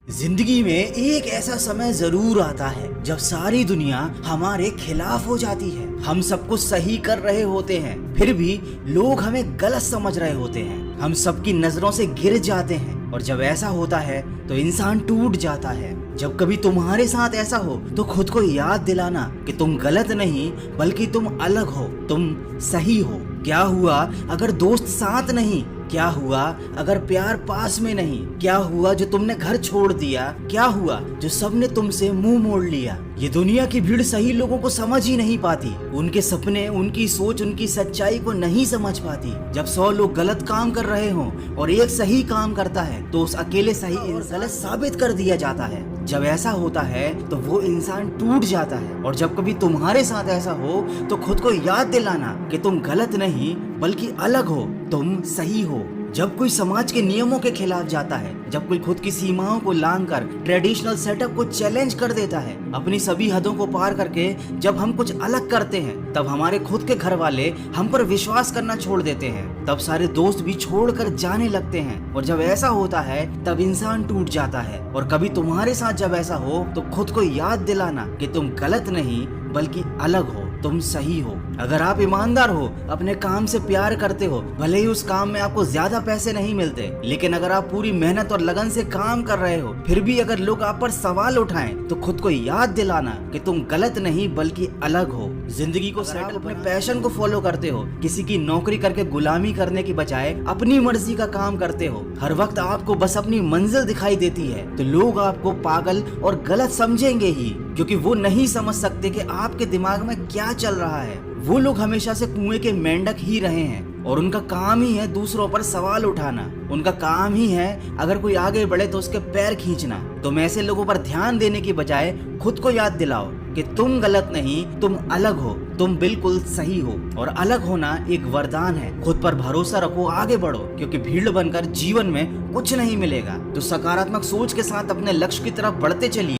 जिंदगी में एक ऐसा समय जरूर आता है जब सारी दुनिया हमारे खिलाफ हो जाती है। हम सब कुछ सही कर रहे होते हैं, फिर भी लोग हमें गलत समझ रहे होते हैं। हम सबकी नजरों से गिर जाते हैं और जब ऐसा होता है तो इंसान टूट जाता है। जब कभी तुम्हारे साथ ऐसा हो तो खुद को याद दिलाना कि तुम गलत नहीं बल्कि तुम अलग हो, तुम सही हो। क्या हुआ अगर दोस्त साथ नहीं? क्या हुआ अगर प्यार पास में नहीं? क्या हुआ जो तुमने घर छोड़ दिया? क्या हुआ जो सबने तुमसे मुंह मोड़ लिया? ये दुनिया की भीड़ सही लोगों को समझ ही नहीं पाती, उनके सपने, उनकी सोच, उनकी सच्चाई को नहीं समझ पाती। जब 100 लोग गलत काम कर रहे हों और एक सही काम करता है तो उस अकेले सही गलत साबित कर दिया जाता है। जब ऐसा होता है तो वो इंसान टूट जाता है। और जब कभी तुम्हारे साथ ऐसा हो तो खुद को याद दिलाना कि तुम गलत नहीं बल्कि अलग हो, तुम सही हो। जब कोई समाज के नियमों के खिलाफ जाता है, जब कोई खुद की सीमाओं को लांघकर ट्रेडिशनल सेटअप को चैलेंज कर देता है, अपनी सभी हदों को पार करके जब हम कुछ अलग करते हैं, तब हमारे खुद के घर वाले हम पर विश्वास करना छोड़ देते हैं। तब सारे दोस्त भी छोड़कर जाने लगते हैं। और जब ऐसा होता है तब इंसान टूट जाता है। और कभी तुम्हारे साथ जब ऐसा हो तो खुद को याद दिलाना कि तुम गलत नहीं बल्कि अलग हो, तुम सही हो। अगर आप ईमानदार हो, अपने काम से प्यार करते हो, भले ही उस काम में आपको ज्यादा पैसे नहीं मिलते, लेकिन अगर आप पूरी मेहनत और लगन से काम कर रहे हो, फिर भी अगर लोग आप पर सवाल उठाएं तो खुद को याद दिलाना कि तुम गलत नहीं बल्कि अलग हो। जिंदगी को सेटल, अपने पैशन को फॉलो करते हो, किसी की नौकरी करके गुलामी करने की बजाय अपनी मर्जी का काम करते हो, हर वक्त आपको बस अपनी मंजिल दिखाई देती है, तो लोग आपको पागल और गलत समझेंगे ही, क्योंकि वो नहीं समझ सकते कि आपके दिमाग में क्या चल रहा है। वो लोग हमेशा से कुएं के मेंढक ही रहे हैं और उनका काम ही है दूसरों पर सवाल उठाना। उनका काम ही है अगर कोई आगे बढ़े तो उसके पैर खींचना। तुम ऐसे लोगों पर ध्यान देने की बजाय खुद को याद दिलाओ कि तुम गलत नहीं, तुम अलग हो, तुम बिल्कुल सही हो। और अलग होना एक वरदान है। खुद पर भरोसा रखो, आगे बढ़ो, क्योंकि भीड़ बनकर जीवन में कुछ नहीं मिलेगा। तो सकारात्मक सोच के साथ अपने लक्ष्य की तरफ बढ़ते चलिए।